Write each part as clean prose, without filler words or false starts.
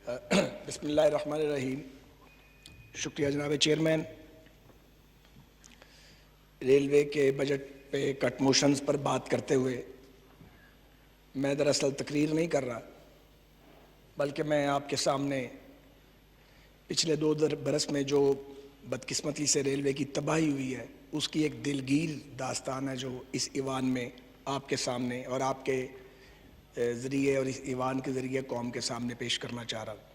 بسم اللہ الرحمن الرحیم۔ شکریہ جناب چیئرمین۔ ریلوے کے بجٹ پہ کٹ موشنز پر بات کرتے ہوئے میں دراصل تقریر نہیں کر رہا، بلکہ میں آپ کے سامنے پچھلے 2 برس میں جو بدقسمتی سے ریلوے کی تباہی ہوئی ہے اس کی ایک دلگیر داستان ہے جو اس ایوان میں آپ کے سامنے اور آپ کے ذریعے اور اس ایوان کے ذریعے قوم کے سامنے پیش کرنا چاہ رہا ہوں۔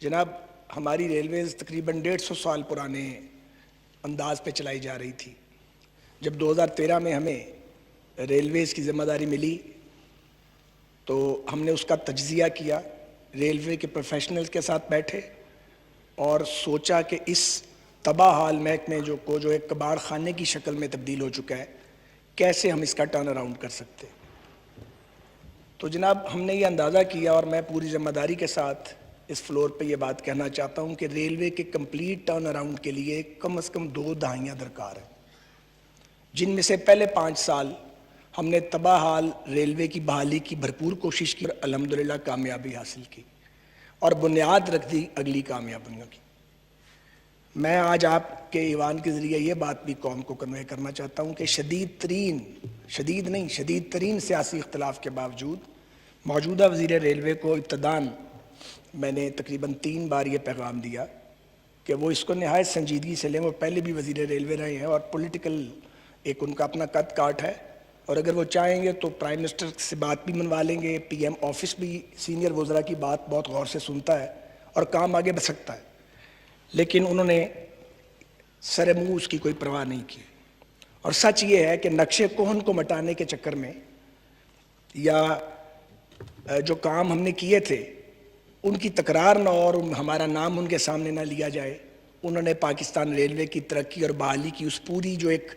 جناب، ہماری ریلویز تقریباً 150 سال پرانے انداز پہ چلائی جا رہی تھی۔ جب 2013 میں ہمیں ریلویز کی ذمہ داری ملی تو ہم نے اس کا تجزیہ کیا، ریلوے کے پروفیشنلز کے ساتھ بیٹھے اور سوچا کہ اس تباہ حال محکمے جو ایک کباڑ خانے کی شکل میں تبدیل ہو چکا ہے، کیسے ہم اس کا ٹرن اراؤنڈ کر سکتے۔ تو جناب، ہم نے یہ اندازہ کیا اور میں پوری ذمہ داری کے ساتھ اس فلور پہ یہ بات کہنا چاہتا ہوں کہ ریلوے کے کمپلیٹ ٹرن اراؤنڈ کے لیے کم از کم 2 دہائیاں درکار ہیں، جن میں سے پہلے 5 سال ہم نے تباہ حال ریلوے کی بحالی کی بھرپور کوشش کی اور الحمدللہ کامیابی حاصل کی اور بنیاد رکھ دی اگلی کامیابیوں کی۔ میں آج آپ کے ایوان کے ذریعے یہ بات بھی قوم کو کنوے کرنا چاہتا ہوں کہ شدید ترین سیاسی اختلاف کے باوجود موجودہ وزیر ریلوے کو ابتداً میں نے تقریباً 3 بار یہ پیغام دیا کہ وہ اس کو نہایت سنجیدگی سے لیں۔ وہ پہلے بھی وزیر ریلوے رہے ہیں اور پولیٹیکل ایک ان کا اپنا قد کاٹ ہے، اور اگر وہ چاہیں گے تو پرائم منسٹر سے بات بھی منوا لیں گے، پی ایم آفس بھی سینئر وزراء کی بات بہت غور سے سنتا ہے اور کام آگے بڑھ سکتا ہے، لیکن انہوں نے سر منہ اس کی کوئی پرواہ نہیں کی۔ اور سچ یہ ہے کہ نقشے کون کو مٹانے کے چکر میں یا جو کام ہم نے کیے تھے ان کی تکرار نہ اور ہمارا نام ان کے سامنے نہ لیا جائے، انہوں نے پاکستان ریلوے کی ترقی اور بحالی کی اس پوری جو ایک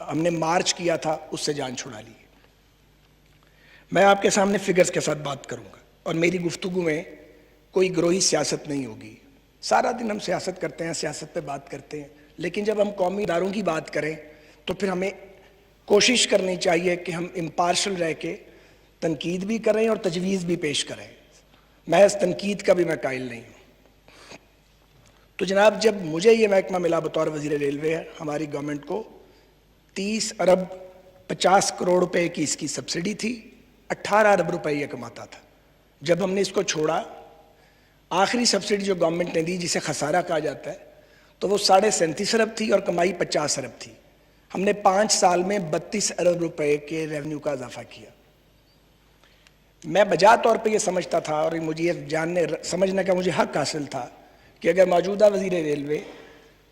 ہم نے مارچ کیا تھا اس سے جان چھڑا لی۔ میں آپ کے سامنے فگرز کے ساتھ بات کروں گا اور میری گفتگو میں کوئی گروہی سیاست نہیں ہوگی۔ سارا دن ہم سیاست کرتے ہیں، سیاست پہ بات کرتے ہیں، لیکن جب ہم قومی اداروں کی بات کریں تو پھر ہمیں کوشش کرنی چاہیے کہ ہم امپارشل رہ کے تنقید بھی کریں اور تجویز بھی پیش کریں۔ محض تنقید کا بھی میں قائل نہیں ہوں۔ تو جناب، جب مجھے یہ محکمہ ملا بطور وزیر ریلوے ہے، ہماری گورنمنٹ کو 30 ارب 50 کروڑ روپے کی اس کی سبسڈی تھی، 18 ارب روپے یہ کماتا تھا۔ جب ہم نے اس کو چھوڑا، آخری سبسڈی جو گورنمنٹ نے دی جسے خسارہ کہا جاتا ہے، تو وہ 37.5 ارب تھی اور کمائی 50 ارب تھی۔ ہم نے 5 سال میں 32 ارب روپے کے ریونیو کا اضافہ کیا۔ میں بجا طور پہ یہ سمجھتا تھا اور مجھے یہ سمجھنے کا مجھے حق حاصل تھا کہ اگر موجودہ وزیر ریلوے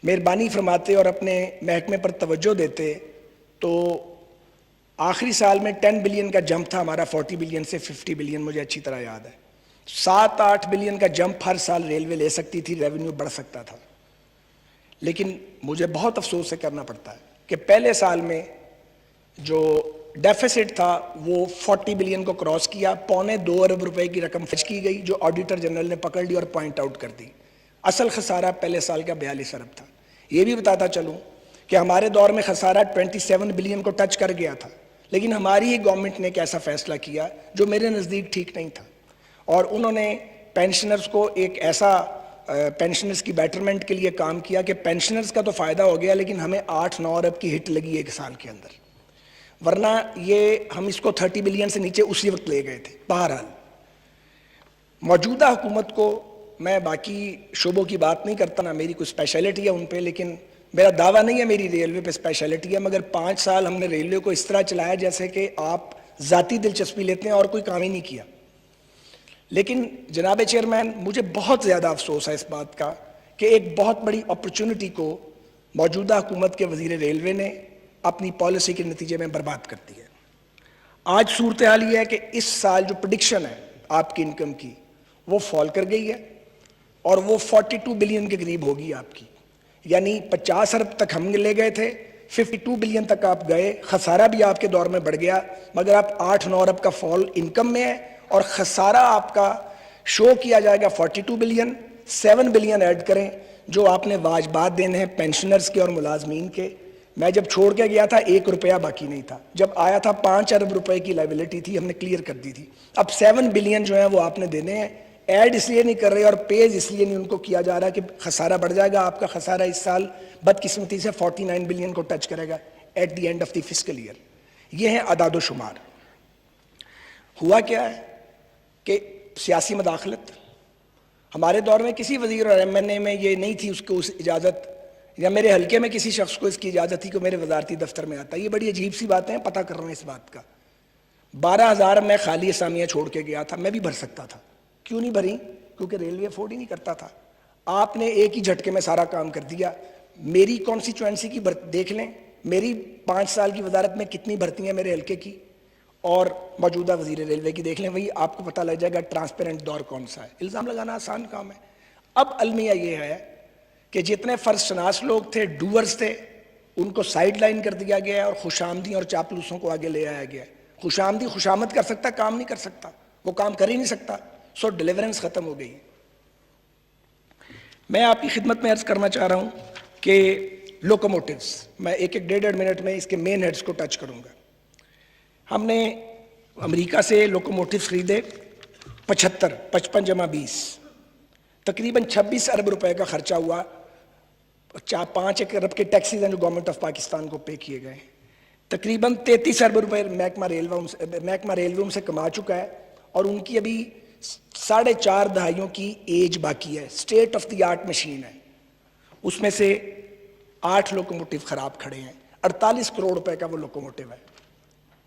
مہربانی فرماتے اور اپنے محکمے پر توجہ دیتے تو آخری سال میں 10 بلین کا جمپ تھا ہمارا، 40 بلین سے 50 بلین، مجھے اچھی طرح یاد ہے۔ 7-8 بلین کا جمپ ہر سال ریلوے لے سکتی تھی، ریونیو بڑھ سکتا تھا۔ لیکن مجھے بہت افسوس سے کرنا پڑتا ہے کہ پہلے سال میں جو ڈیفیسٹ تھا وہ 40 بلین کو کراس کیا، 1.25 ارب روپے کی رقم فچ کی گئی جو آڈیٹر جنرل نے پکڑ لی اور پوائنٹ آؤٹ کر دی۔ اصل خسارہ پہلے سال کا 42 ارب تھا۔ یہ بھی بتاتا چلوں کہ ہمارے دور میں خسارہ 27 بلین کو ٹچ کر گیا تھا، لیکن ہماری ہی گورنمنٹ نے ایک ایسا فیصلہ کیا جو میرے نزدیک ٹھیک نہیں تھا، اور انہوں نے پینشنرز کو ایک ایسا پینشنرز کی بیٹرمنٹ کے لیے کام کیا کہ پینشنرز کا تو فائدہ ہو گیا لیکن ہمیں 8-9 ارب کی ہٹ لگی 1 سال کے اندر، ورنہ یہ ہم اس کو 30 بلین سے نیچے اسی وقت لے گئے تھے۔ بہرحال موجودہ حکومت کو میں باقی شعبوں کی بات نہیں کرتا، نہ میری کوئی اسپیشلٹی ہے ان پہ، لیکن میرا دعویٰ نہیں ہے میری ریلوے پہ اسپیشلٹی ہے، مگر 5 سال ہم نے ریلوے کو اس طرح چلایا جیسے کہ آپ ذاتی دلچسپی لیتے ہیں اور کوئی کام ہی نہیں کیا۔ لیکن جناب چیئرمین، مجھے بہت زیادہ افسوس ہے اس بات کا کہ ایک بہت بڑی اپرچونٹی کو موجودہ حکومت کے وزیر ریلوے نے اپنی پالیسی کے نتیجے میں برباد کر دی ہے۔ آج صورتحال یہ ہے کہ اس سال جو پریڈکشن ہے آپ کی انکم کی وہ فال کر گئی ہے اور وہ 42 بلین کے قریب ہوگی آپ کی، یعنی 50 ارب تک ہم لے گئے تھے، 52 بلین تک آپ گئے، خسارہ بھی آپ کے دور میں بڑھ گیا، مگر آپ 8-9 ارب کا فال انکم میں ہے اور خسارہ آپ کا شو کیا جائے گا 42 بلین۔ 7 بلین ایڈ کریں جو آپ نے واجبات دینے ہیں پینشنرز کے اور ملازمین کے۔ میں جب چھوڑ کے گیا تھا 1 روپیہ باقی نہیں تھا، جب آیا تھا 5 ارب روپے کی لائبلٹی تھی، ہم نے کلیئر کر دی تھی۔ اب 7 بلین جو ہیں وہ آپ نے دینے ہیں ایڈ اس لیے نہیں کر رہے اور پیز اس لیے نہیں ان کو کیا جا رہا کہ خسارہ بڑھ جائے گا. آپ کا خسارہ اس سال بدقسمتی سے 49 بلین کو ٹچ کرے گا at the end of the fiscal year. یہ ہیں اعداد و شمار. ہوا کیا ہے کہ سیاسی مداخلت ہمارے دور میں کسی وزیر اور ایم این اے میں یہ نہیں تھی اس کو اس اجازت, یا میرے حلقے میں کسی شخص کو اس کی اجازت تھی کہ میرے وزارتی دفتر میں آتا. یہ بڑی عجیب سی باتیں ہیں, پتہ کر رہے ہیں اس بات کا. 12,000 میں خالی اسامیاں چھوڑ کے گیا تھا, میں بھی بھر سکتا تھا. کیوں نہیں بھری؟ کیونکہ ریلوے افورڈ ہی نہیں کرتا تھا. آپ نے ایک ہی جھٹکے میں سارا کام کر دیا. میری کانسٹیچوئنسی کی دیکھ لیں, میری 5 سال کی وزارت میں کتنی بھرتی ہیں میرے حلقے کی, اور موجودہ وزیر ریلوے کی دیکھ لیں, وہی آپ کو پتہ لگ جائے گا ٹرانسپیرنٹ دور کون سا ہے. الزام لگانا آسان کام ہے. اب المیہ یہ ہے کہ جتنے فرض شناس لوگ تھے, ڈوورز تھے, ان کو سائیڈ لائن کر دیا گیا ہے اور خوش آمدی اور چاپلوسوں کو آگے لے آیا گیا ہے. خوش آمدی خوشامد کر سکتا, کام نہیں کر سکتا, وہ کام کر ہی نہیں سکتا. سو ڈیلیورنس ختم ہو گئی. میں آپ کی خدمت میں عرض کرنا چاہ رہا ہوں کہ لوکوموٹیوز, میں ایک 1.5 منٹ میں اس کے مین ہیڈز کو ٹچ کروں گا. ہم نے امریکہ سے لوکوموٹیوز خریدے 55 جمع 20, تقریباً 26 ارب روپے کا خرچہ ہوا. 5 ارب کے ٹیکسیز ہیں جو گورنمنٹ آف پاکستان کو پے کیے گئے. تقریباً 33 ارب روپے محکمہ ریلوے سے کما چکا ہے, اور ان کی ابھی 4.5 دہائیوں کی ایج باقی ہے. State of the art machine ہے. اس میں سے 8 لوکوموٹیو خراب کھڑے ہیں. 48 کروڑ روپے کا وہ لوکوموٹیو ہے.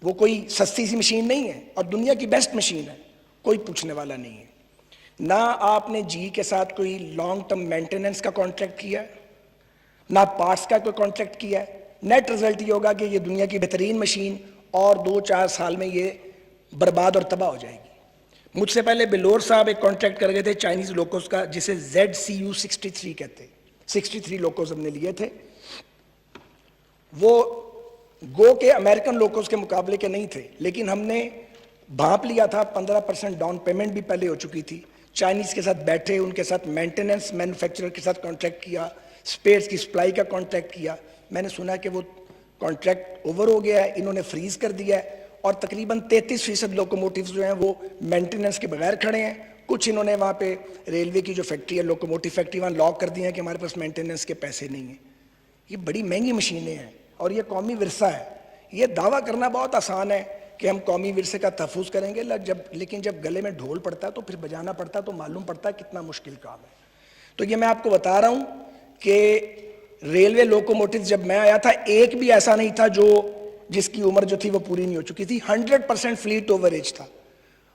وہ کوئی سستی سی مشین نہیں ہے, اور دنیا کی بیسٹ مشین ہے, کوئی پوچھنے والا نہیں ہے. نہ آپ نے جی کے ساتھ کوئی لانگ ٹرم مینٹیننس کا کانٹریکٹ کیا ہے, نہ پارٹس کا کوئی کانٹریکٹ کیا ہے. نیٹ رزلٹ یہ ہوگا کہ یہ دنیا کی بہترین مشین اور 2-4 سال میں یہ برباد اور تباہ ہو جائے گی. مجھ سے پہلے بلور صاحب ایک کانٹریکٹ کر گئے تھے چائنیز لوکوز کا, جسے ZCU63 کہتے. 63 لوکوز ہم نے لیے تھے. وہ گو کے امریکن لوکوز کے مقابلے کے نہیں تھے, لیکن ہم نے بھانپ لیا تھا. 15% ڈاؤن پیمنٹ بھی پہلے ہو چکی تھی. چائنیز کے ساتھ بیٹھے, ان کے ساتھ مینٹیننس مینوفیکچرر کے ساتھ کانٹریکٹ کیا, اسپیئرس کی سپلائی کا کانٹریکٹ کیا. میں نے سنا کہ وہ کانٹریکٹ اوور ہو گیا ہے, انہوں نے فریز کر دیا ہے, اور تقریباً 33% لوکوموٹیوز جو ہیں وہ مینٹیننس کے بغیر کھڑے ہیں. کچھ انہوں نے وہاں پہ ریلوے کی جو فیکٹری ہے, لوکوموٹیو فیکٹری, وہاں لاک کر دی ہیں کہ ہمارے پاس مینٹیننس کے پیسے نہیں ہیں. یہ بڑی مہنگی مشینیں ہیں اور یہ قومی ورثہ ہے. یہ دعویٰ کرنا بہت آسان ہے کہ ہم قومی ورثے کا تحفظ کریں گے, لیکن جب گلے میں ڈھول پڑتا ہے تو پھر بجانا پڑتا ہے, تو معلوم پڑتا ہے کتنا مشکل کام ہے. تو یہ میں آپ کو بتا رہا ہوں کہ ریلوے لوکوموٹیو جب میں آیا تھا, ایک بھی ایسا نہیں تھا جس کی عمر جو تھی وہ پوری نہیں ہو چکی تھی. 100% فلیٹ اوور ایج تھا.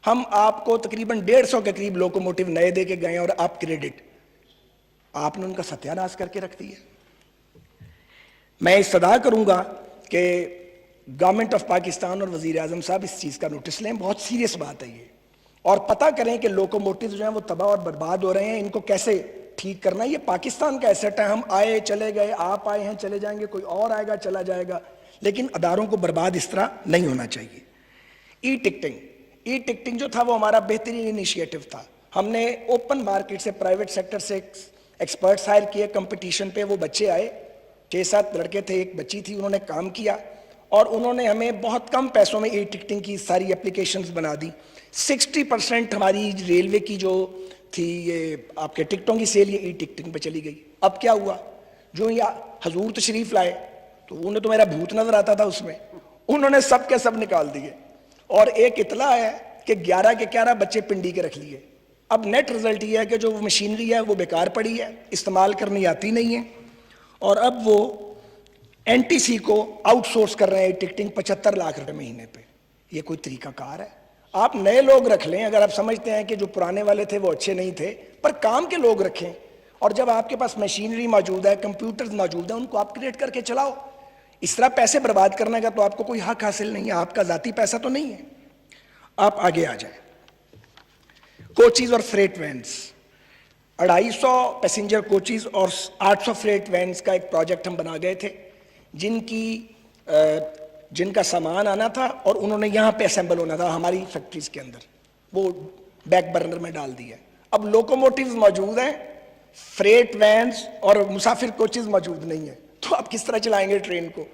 ہم آپ کو تقریباً 150 کے قریب لوکوموٹیو نئے دے کے گئے, اور آپ کریڈٹ آپ نے ان کا ستیہ ناش کر کے رکھ دی ہے. میں استدعا کروں گا کہ گورنمنٹ آف پاکستان اور وزیر اعظم صاحب اس چیز کا نوٹس لیں. بہت سیریس بات ہے یہ, اور پتہ کریں کہ لوکوموٹیو جو ہیں وہ تباہ اور برباد ہو رہے ہیں, ان کو کیسے ٹھیک کرنا ہے. یہ پاکستان کا ایسٹ ہے, ہم آئے چلے گئے, آپ آئے ہیں چلے جائیں گے, کوئی اور آئے گا چلا جائے گا, لیکن اداروں کو برباد اس طرح نہیں ہونا چاہیے. ای ٹکٹنگ جو تھا وہ ہمارا بہترین انیشیٹو تھا. ہم نے اوپن مارکیٹ سے, پرائیویٹ سیکٹر سے ایکسپرٹس ہائر کیے کمپٹیشن پہ. وہ بچے آئے, 6-7 لڑکے تھے, ایک بچی تھی, انہوں نے کام کیا, اور انہوں نے ہمیں بہت کم پیسوں میں ای ٹکٹنگ کی ساری اپلیکیشنز بنا دی. 60% ہماری ریلوے کی جو تھی یہ آپ کے ٹکٹوں کی سیل یہ ای ٹکٹنگ پہ چلی گئی. اب کیا ہوا, جو یہ حضور تشریف لائے تو انہیں تو میرا بھوت نظر آتا تھا اس میں, انہوں نے سب کے سب نکال دیے, اور ایک اطلاع ہے کہ 11 کے 11 بچے پنڈی کے رکھ لیے. اب نیٹ رزلٹ یہ ہے کہ جو مشینری ہے وہ بیکار پڑی ہے, استعمال کرنی آتی نہیں ہے, اور اب وہ NTC کو آؤٹ سورس کر رہے ہیں ٹکٹنگ 75 لاکھ روپے مہینے پہ. یہ کوئی طریقہ کار ہے؟ آپ نئے لوگ رکھ لیں اگر آپ سمجھتے ہیں کہ جو پرانے والے تھے وہ اچھے نہیں تھے, پر کام کے لوگ رکھیں, اور جب آپ کے پاس مشینری موجود ہے, کمپیوٹرز موجود ہیں, ان کو آپ کریٹ کر کے چلاؤ. اس طرح پیسے برباد کرنے کا تو آپ کو کوئی حق حاصل نہیں ہے, آپ کا ذاتی پیسہ تو نہیں ہے. آپ آگے آ جائیں. کوچیز اور فریٹ وینز, 250 پیسنجر کوچیز اور 800 فریٹ وینز کا ایک پروجیکٹ ہم بنا گئے تھے, جن کا سامان آنا تھا اور انہوں نے یہاں پہ اسمبل ہونا تھا ہماری فیکٹریز کے اندر, وہ بیک برنر میں ڈال دیا. اب لوکوموٹیوز موجود ہیں, فریٹ وینز اور مسافر کوچز موجود نہیں ہیں, تو آپ کس طرح چلائیں گے ٹرین کو؟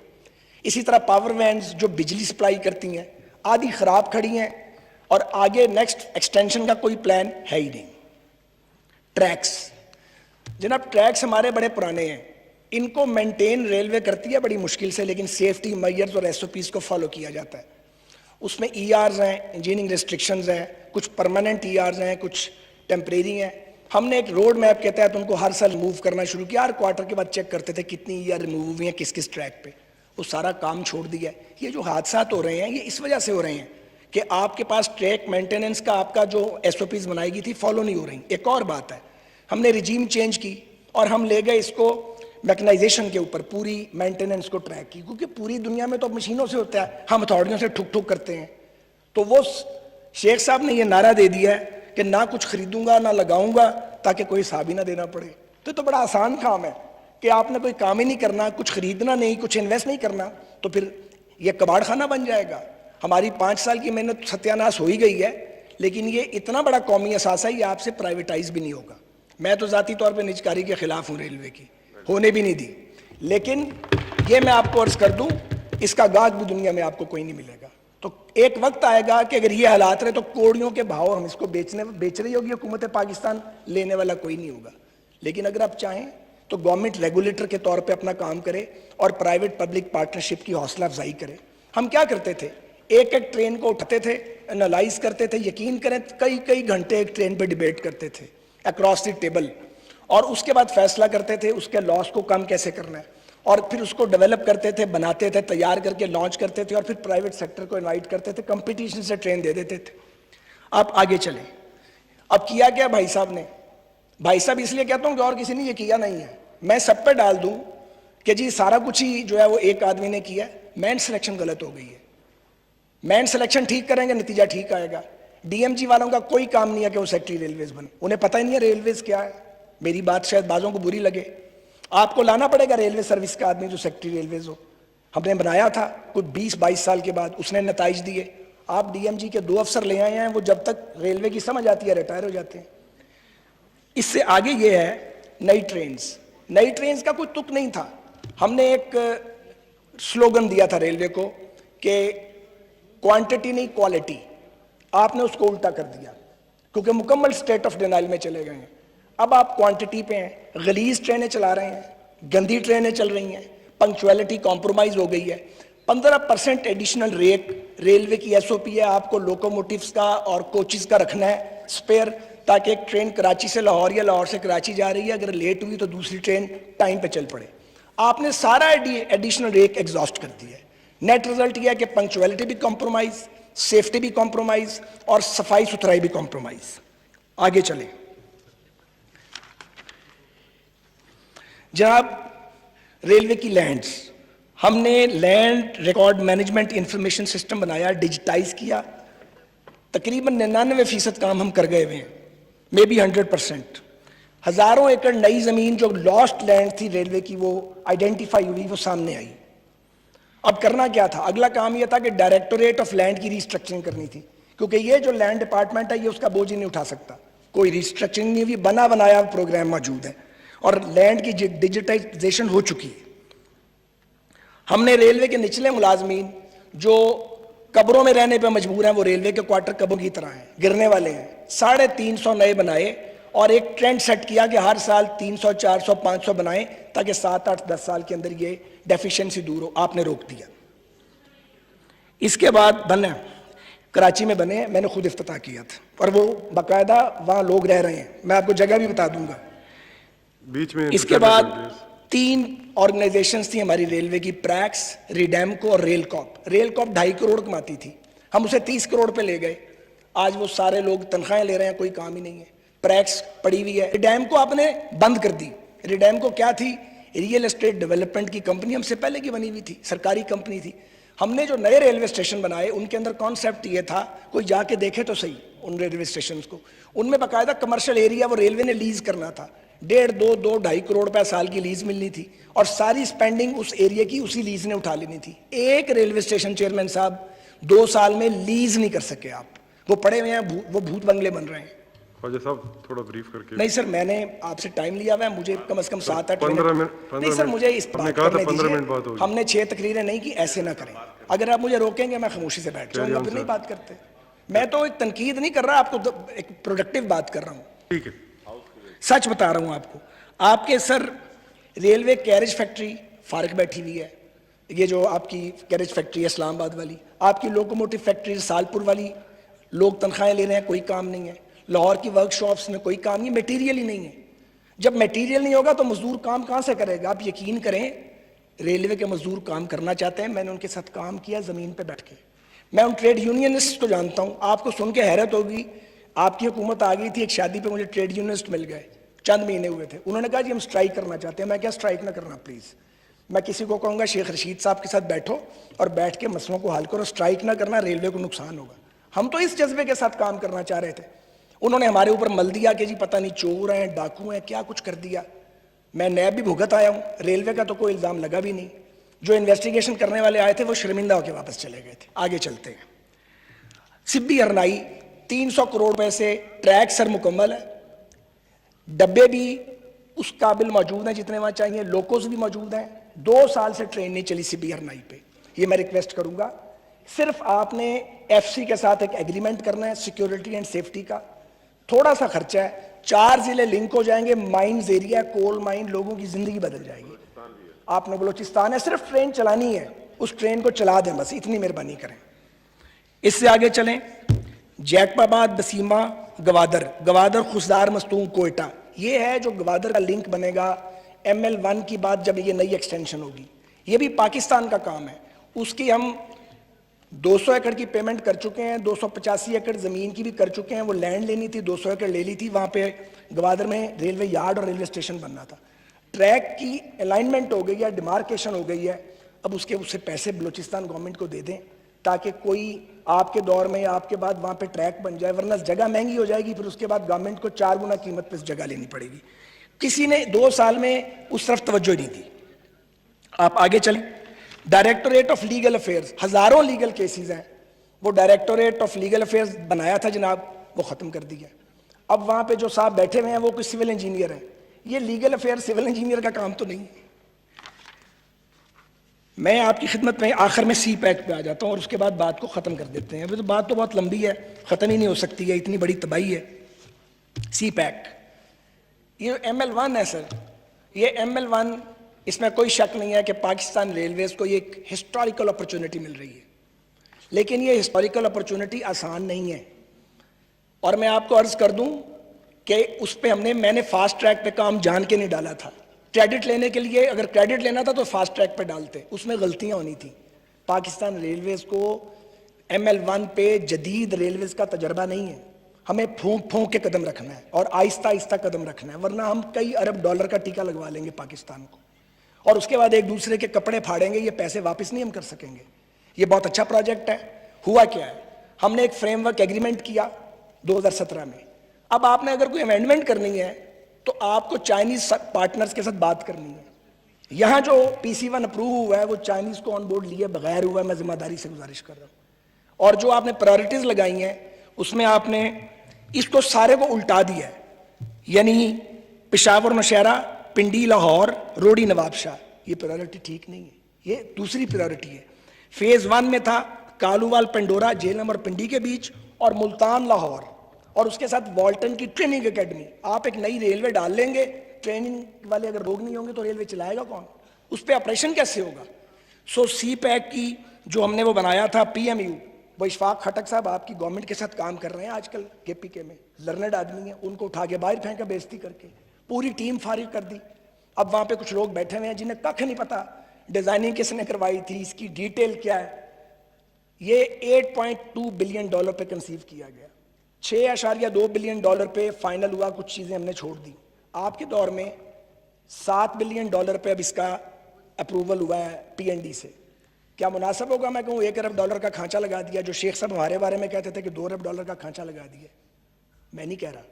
اسی طرح پاور وینز جو بجلی سپلائی کرتی ہیں, آدھی خراب کھڑی ہیں, اور آگے نیکسٹ ایکسٹینشن کا کوئی پلان ہے ہی نہیں. ट्रैक्स, जनाब ट्रैक्स हमारे बड़े पुराने हैं, इनको मेंटेन रेलवे करती है बड़ी मुश्किल से, लेकिन सेफ्टी मेजर्स और एसओपीज को फॉलो किया जाता है। उसमें ईआरस हैं, इंजीनियरिंग रेस्ट्रिक्शंस हैं, कुछ परमानेंट ईआरस हैं, कुछ टेम्परेरी हैं। हमने एक रोड मैप के तहत उनको हर साल मूव करना शुरू किया, हर क्वार्टर के बाद चेक करते थे कितनी ईआर रिमूव हुई हैं किस किस ट्रैक पे, वो सारा काम छोड़ दिया है। ये जो हादसात हो रहे हैं ये इस वजह से हो रहे हैं कि आपके पास ट्रैक मेंटेनेंस का आपका जो एसओपीज बनाई गई थी फॉलो नहीं हो रही। एक और बात है, हमने रिजीम चेंज की और हम ले गए इसको मैकेनाइजेशन के ऊपर, पूरी मेंटेनेंस को ट्रैक की, क्योंकि पूरी दुनिया में तो मशीनों से होता है, हम अथॉरिटियों से ठुक ठुक करते हैं। तो वो शेख साहब ने ये नारा दे दिया है कि ना कुछ खरीदूंगा ना लगाऊंगा ताकि कोई हिसाब ही ना देना पड़े। तो बड़ा आसान काम है कि आपने कोई काम ही नहीं करना, कुछ खरीदना नहीं, कुछ इन्वेस्ट नहीं करना, तो फिर ये कबाड़ खाना बन जाएगा। हमारी 5 साल की मेहनत सत्यानाश हो ही गई है, लेकिन ये इतना बड़ा कौमी असासा है, ये आपसे प्राइवेटाइज भी नहीं होगा। मैं तो ज़ाती तौर पे निजकारी के खिलाफ हूँ, रेलवे की होने भी नहीं दी, लेकिन ये मैं आपको अर्ज कर दूं, इसका गाहक भी दुनिया में आपको कोई नहीं मिलेगा। तो एक वक्त आएगा कि अगर ये हालात रहे तो कोड़ियों के भाव हम इसको बेच रही होगी हुकूमत पाकिस्तान, लेने वाला कोई नहीं होगा। लेकिन अगर आप चाहें तो गवर्नमेंट रेगुलेटर के तौर पे अपना काम करे और प्राइवेट पब्लिक पार्टनरशिप की हौसला अफजाई करे। हम क्या करते थे, एक एक ट्रेन को उठाते थे, एनालाइज करते थे, यकीन करें कई कई घंटे एक ट्रेन पे डिबेट करते थे अक्रॉस द टेबल, और उसके बाद फैसला करते थे उसके लॉस को कम कैसे करना है, और फिर उसको डेवलप करते थे, बनाते थे, तैयार करके लॉन्च करते थे, और फिर प्राइवेट सेक्टर को इनवाइट करते थे, कंपटीशन से ट्रेन दे देते थे। आप आगे चलें, अब किया क्या भाई साहब ने, भाई साहब इसलिए कहता हूं कि और किसी ने ये किया नहीं है, मैं सब पे डाल दूं कि जी सारा कुछ ही जो है वो एक आदमी ने किया। मैन सिलेक्शन गलत हो गई है, मैन सिलेक्शन ठीक करेंगे नतीजा ठीक आएगा। डीएमजी वालों का कोई काम नहीं है कि वो सेक्रेटरी रेलवेज बने, उन्हें पता ही नहीं है रेलवेज क्या है। मेरी बात शायद बाजों को बुरी लगे, आपको लाना पड़ेगा रेलवे सर्विस का आदमी जो सेक्रेटरी रेलवेज हो। हमने बनाया था कुछ 20-22 साल के बाद उसने नताइज दिए। आप डीएमजी के 2 अफसर ले आए हैं, वो जब तक रेलवे की समझ आती है रिटायर हो जाते हैं। इससे आगे ये है नई ट्रेन्स, नई ट्रेन्स का कोई तुक नहीं था। हमने एक स्लोगन दिया था रेलवे को कि क्वांटिटी नहीं क्वालिटी, आपने उसको उल्टा कर दिया क्योंकि मुकम्मल स्टेट ऑफ डिनाइल में चले गए हैं। अब आप क्वांटिटी पे हैं, गलीज ट्रेनें चला रहे हैं, गंदी ट्रेनें चल रही हैं, पंक्चुअलिटी कॉम्प्रोमाइज हो गई है। 15% एडिशनल रेट रेलवे की एसओपी है, आपको लोकोमोटिव्स का और कोचेस का रखना है स्पेयर, ताकि एक ट्रेन कराची से लाहौर या लाहौर से कराची जा रही है, अगर लेट हुई तो दूसरी ट्रेन टाइम पे चल पड़े। आपने सारा एडिशनल रेट एग्जॉस्ट कर दिया है। नेट रिजल्ट यह है कि पंक्चुअलिटी भी कॉम्प्रोमाइज, सेफ्टी भी कॉम्प्रोमाइज और सफाई सुथराई भी कॉम्प्रोमाइज। आगे चलें जनाब, रेलवे की लैंड्स, हमने land record management information system बनाया, डिजिटाइज किया। तकरीबन 99% काम हम कर गए हुए हैं, मे बी 100%। हजारों एकड़ नई जमीन जो लॉस्ट लैंड थी रेलवे की वो आइडेंटिफाई हुई, वो सामने आई। अब करना क्या था, अगला काम यह था कि डायरेक्टोरेट ऑफ लैंड की रिस्ट्रक्चरिंग करनी थी, क्योंकि ये जो लैंड डिपार्टमेंट है ये उसका बोझ ही नहीं उठा सकता, कोई रिस्ट्रक्चरिंग नहीं हुई, बना बनाया प्रोग्राम मौजूद है और लैंड की डिजिटाइजेशन हो चुकी है। हमने रेलवे के निचले मुलाजमीन जो कब्रों में रहने पर मजबूर हैं, वो रेलवे के क्वार्टर कब्रों की तरह हैं, गिरने वाले हैं, 350 नए बनाए और एक ट्रेंड सेट किया कि हर साल 300, 400, 500 बनाएं ताकि 7, 8, 10 साल के अंदर ये डेफिशिएंसी दूर हो। आपने रोक दिया। इसके बाद बने कराची में बने, मैंने खुद इफ्तिताह किया था और वो बाकायदा वहाँ लोग रह रहे हैं, मैं आपको जगह भी बता दूंगा बीच में। इसके बाद 3 ऑर्गेनाइजेशंस थी हमारी रेलवे की, प्रैक्स, रिडेमको और रेलकॉप। रेलकॉप 2.5 करोड़ कमाती थी, हम उसे 30 करोड़ पे ले गए। आज वो सारे लोग तनख्वाहें ले रहे हैं, कोई काम ही नहीं है। प्रैक्स पड़ी हुई है। रिडेमको आपने बंद कर दी। रिडेमको क्या थी, रियल एस्टेट डेवलपमेंट की कंपनी, हमसे पहले की बनी हुई थी, सरकारी कंपनी थी। हमने जो नए रेलवे स्टेशन बनाए उनके अंदर कॉन्सेप्ट ये था, कोई जाके देखे तो सही उन रेलवे स्टेशन को, उनमें बाकायदा कमर्शियल एरिया वो रेलवे ने लीज करना था। 2.5 करोड़ रुपए साल की लीज मिलनी थी और सारी स्पेंडिंग उस एरिया की उसी लीज ने उठा लेनी थी। एक रेलवे स्टेशन चेयरमैन साहब 2 साल में लीज नहीं कर सके आप, वो पड़े हुए हैं, वो भूत बंगले बन रहे हैं। ख्वाजा साहब थोड़ा ब्रीफ करके। नहीं सर, मैंने आपसे टाइम लिया हुआ है, मुझे कम से कम 7-8 मिनट। नहीं सर, मुझे इस बात करने दीजिए, हमने 6 तकरीरें नहीं की, ऐसे ना करें। अगर आप मुझे रोकेंगे मैं खामोशी से बैठ जाऊंगा, फिर नहीं बात करते। मैं तो एक तनकीद नहीं कर रहा, आपको एक प्रोडक्टिव बात कर रहा हूँ। ठीक है सच बता रहा हूं आपको। आपके सर रेलवे कैरेज फैक्ट्री फारक बैठी हुई है, ये जो आपकी कैरेज फैक्ट्री है इस्लामाबाद वाली, आपकी लोकोमोटिव फैक्ट्री सालपुर वाली, लोग तनख्वाहें ले रहे हैं, कोई काम नहीं है। लाहौर की वर्कशॉप्स में कोई काम नहीं, मटेरियल ही नहीं है। जब मटेरियल नहीं होगा तो मजदूर काम कहाँ से करेगा? आप यकीन करें, रेलवे के मजदूर काम करना चाहते हैं। मैंने उनके साथ काम किया ज़मीन पे बैठ के। मैं उन ट्रेड यूनियनिस्ट को जानता हूँ। आपको सुन के हैरत होगी, आपकी हुकूमत आ गई थी, एक शादी पे मुझे ट्रेड यूनियनिस्ट मिल गए, चंद महीने हुए थे। उन्होंने कहा जी हम स्ट्राइक करना चाहते हैं। मैं क्या स्ट्राइक ना करना प्लीज़, मैं किसी को कहूँगा शेख रशीद साहब के साथ बैठो और बैठ के मसलों को हल करो, स्ट्राइक ना करना, रेलवे को नुकसान होगा। हम तो इस जज्बे के साथ काम करना चाह रहे थे। उन्होंने हमारे ऊपर मल दिया कि जी पता नहीं चोर हैं, डाकू हैं, क्या कुछ कर दिया। मैं नैब भी भुगत आया हूँ, रेलवे का तो कोई इल्ज़ाम लगा भी नहीं। जो इन्वेस्टिगेशन करने वाले आए थे वो शर्मिंदा होकर वापस चले गए थे। आगे चलते हैं। सिब्बी हरनाई 300 करोड़ रुपए से ट्रैक सर मुकम्मल है, डब्बे भी उस काबिल मौजूद हैं जितने वहाँ चाहिए, लोकोस भी मौजूद हैं। 2 साल से ट्रेन नहीं चली सिब्बी हरनाई पे। ये मैं रिक्वेस्ट करूँगा, सिर्फ आपने FC के साथ एक एग्रीमेंट करना है सिक्योरिटी एंड सेफ्टी का, थोड़ा सा खर्चा है, 4 जिले लिंक हो जाएंगे, माइंस एरिया, कोल माइन, लोगों की जिंदगी बदल जाएगी। आपने बलोचिस्तान है, सिर्फ ट्रेन चलानी है, उस ट्रेन को चला दें बस, इतनी मेहरबानी करें। इससे आगे चलें, जैकबाबाद, बसीमा, गवादर, गवादर, खुशदार, मस्तूम, कोयटा, ये है जो गवादर का लिंक बनेगा ML1 की बाद जब ये नई एक्सटेंशन होगी। ये भी पाकिस्तान का काम है। उसकी हम 200 एकड़ की पेमेंट कर चुके हैं, 285 एकड़ ज़मीन की भी कर चुके हैं। वो लैंड लेनी थी, 200 एकड़ ले ली थी। वहाँ पे गवादर में रेलवे यार्ड और रेलवे स्टेशन बनना था। ट्रैक की अलाइनमेंट हो गई है, डिमार्केशन हो गई है। अब उससे पैसे बलूचिस्तान गवर्नमेंट को दे दें ताकि कोई आपके दौर में या आपके बाद वहाँ पे ट्रैक बन जाए, वरना जगह महंगी हो जाएगी, फिर उसके बाद गवर्नमेंट को 4 गुना कीमत पे जगह लेनी पड़ेगी। किसी ने 2 साल में उस तरफ तवज्जो नहीं दी। आप आगे चलें, डायरेक्टोरेट ऑफ लीगल अफेयर्स, हजारों लीगल केसेस हैं। वो डायरेक्टोरेट ऑफ लीगल अफेयर्स बनाया था जनाब, वो ख़त्म कर दिया। अब वहाँ पे जो साहब बैठे हुए हैं वो कोई सिविल इंजीनियर है। ये लीगल अफेयर सिविल इंजीनियर का काम तो नहीं। मैं आपकी खिदमत में आखिर में CPAC पे आ जाता हूँ और उसके बाद बात को ख़त्म कर देते हैं। अभी तो बात तो बहुत लंबी है, ख़त्म ही नहीं हो सकती है, इतनी बड़ी तबाही है। CPAC ये ML1 है सर, ये ML1, इसमें कोई शक नहीं है कि पाकिस्तान रेलवेज़ को ये एक हिस्टोरिकल अपॉर्चुनिटी मिल रही है, लेकिन ये हिस्टोरिकल अपॉर्चुनिटी आसान नहीं है। और मैं आपको अर्ज़ कर दूं कि उस पर मैंने फास्ट ट्रैक पे काम जान के नहीं डाला था। क्रेडिट लेने के लिए, अगर क्रेडिट लेना था तो फास्ट ट्रैक पे डालते, उसमें गलतियां होनी थी। पाकिस्तान रेलवेज़ को ML1 पे जदीद रेलवेज़ का तजर्बा नहीं है। हमें फूंक फूंक के कदम रखना है और आहिस्ता आहिस्ता कदम रखना है, वरना हम कई अरब डॉलर का टीका लगवा लेंगे पाकिस्तान को और उसके बाद एक दूसरे के कपड़े फाड़ेंगे, ये पैसे वापस नहीं हम कर सकेंगे। ये बहुत अच्छा प्रोजेक्ट है। हुआ क्या है, हमने एक फ्रेमवर्क एग्रीमेंट किया 2017 में। अब आपने अगर कोई अमेंडमेंट करनी है तो आपको चाइनीज पार्टनर्स के साथ बात करनी है। यहाँ जो PC1 अप्रूव हुआ है वो चाइनीज को ऑन बोर्ड लिए बगैर हुआ है। मैं जिम्मेदारी से गुजारिश कर रहा हूँ। और जो आपने प्रायोरिटीज लगाई हैं उसमें आपने इसको सारे को उल्टा दिया है, यानी पेशावर नौशहरा, पिंडी लाहौर, रोडी नवाबशाह, ये प्रायोरिटी ठीक नहीं है, ये दूसरी प्रायोरिटी है। फेज 1 में था कालूवाल, पेंडोरा, जेलम और पिंडी के बीच, और मुल्तान लाहौर, और उसके साथ वॉल्टन की ट्रेनिंग एकेडमी। आप एक नई रेलवे डाल लेंगे, ट्रेनिंग वाले अगर लोग नहीं होंगे तो रेलवे चलाएगा कौन, उस पर ऑपरेशन कैसे होगा। सो CPAC की जो हमने वो बनाया था PMU, वो इशफाक खटक साहब आपकी गवर्नमेंट के साथ काम कर रहे हैं आजकल KPK में, लर्नड आदमी है, उनको उठा के बाहर फेंका बेइज्जती करके, पूरी टीम फारिग कर दी। अब वहाँ पे कुछ लोग बैठे हुए हैं जिन्हें कख नहीं पता डिजाइनिंग किसने करवाई थी, इसकी डिटेल क्या है। ये $8.2 बिलियन पे कंसीव किया गया, $6.2 बिलियन पे फाइनल हुआ, कुछ चीजें हमने छोड़ दी। आपके दौर में $7 बिलियन पे अब इसका अप्रूवल हुआ है PND से। क्या मुनासिब होगा मैं कहूँ $1 अरब का खांचा लगा दिया, जो शेख साहब हमारे बारे में कहते थे कि $2 अरब का खांचा लगा दिया। मैं नहीं कह रहा,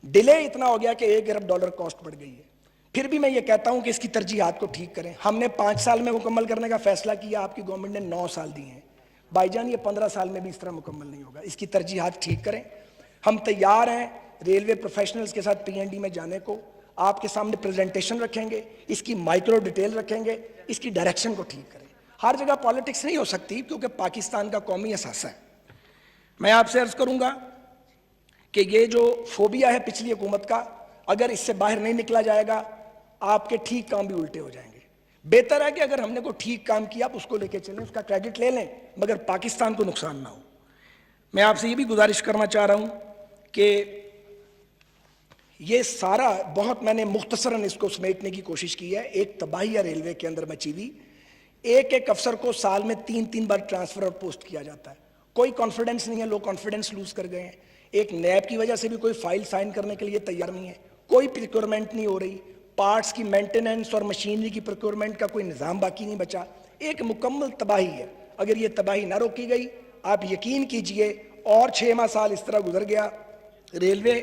डिले इतना हो गया कि $1 अरब कॉस्ट बढ़ गई है। फिर भी मैं ये कहता हूं कि इसकी तरजीहात को ठीक करें। हमने 5 साल में मुकम्मल करने का फैसला किया, आपकी गवर्नमेंट ने 9 साल दिए हैं। भाईजान ये 15 साल में भी इस तरह मुकम्मल नहीं होगा, इसकी तरजीहात ठीक करें। हम तैयार हैं रेलवे प्रोफेशनल्स के साथ PND में जाने को, आपके सामने प्रेजेंटेशन रखेंगे, इसकी माइक्रो डिटेल रखेंगे, इसकी डायरेक्शन को ठीक करें। हर जगह पॉलिटिक्स नहीं हो सकती क्योंकि पाकिस्तान का कौमी असासा है। मैं आपसे अर्ज करूंगा कि ये जो फोबिया है पिछली हुकूमत का, اگر اس سے باہر نہیں نکلا جائے گا آپ کے ٹھیک کام بھی الٹے ہو جائیں گے. بہتر ہے کہ اگر ہم نے کوئی ٹھیک کام کیا آپ اس کو لے کے چلیں, اس کا کریڈٹ لے لیں, مگر پاکستان کو نقصان نہ ہو. میں آپ سے یہ بھی گزارش کرنا چاہ رہا ہوں کہ یہ سارا بہت میں نے مختصراً اس کو سمیٹنے کی کوشش کی ہے. ایک تباہی ہے ریلوے کے اندر مچی ہوئی. ایک افسر کو سال میں 3 بار ٹرانسفر اور پوسٹ کیا جاتا ہے. کوئی کانفیڈنس نہیں ہے, لوگ کانفیڈنس لوز کر گئے ہیں. ایک نیب کی وجہ سے بھی کوئی فائل سائن کرنے کے لیے تیار نہیں ہے. کوئی پریکیورمنٹ نہیں ہو رہی. پارٹس کی مینٹیننس اور مشینری کی پریکیورمنٹ کا کوئی نظام باقی نہیں بچا. ایک مکمل تباہی ہے. اگر یہ تباہی نہ روکی گئی, آپ یقین کیجئے اور 6 ماہ سال اس طرح گزر گیا, ریلوے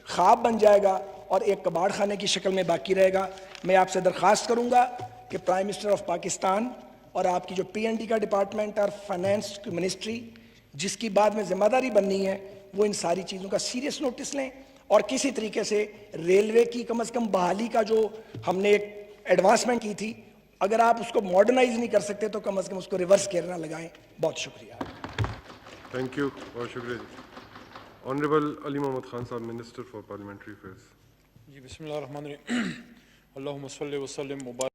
خواب بن جائے گا اور ایک کباڑ خانے کی شکل میں باقی رہے گا. میں آپ سے درخواست کروں گا کہ پرائم منسٹر آف پاکستان اور آپ کی جو PND کا ڈپارٹمنٹ اور فائنانس کی منسٹری, جس کی بعد میں ذمہ داری بننی ہے, وہ ان ساری چیزوں کا سیریس نوٹس لیں اور کسی طریقے سے ریلوے کی کم از کم بحالی کا جو ہم نے ایک ایڈوانسمنٹ کی تھی, اگر آپ اس کو ماڈرنائز نہیں کر سکتے تو کم از کم اس کو ریورس گیئر نہ لگائیں. بہت شکریہ. تھینک یو, بہت شکریہ جی. آنریبل علی محمد خان صاحب, منسٹر فار پارلیمنٹری افیئرس. جی بسم اللہ الرحمن الرحیم. اللہم صلی وسلم وبارک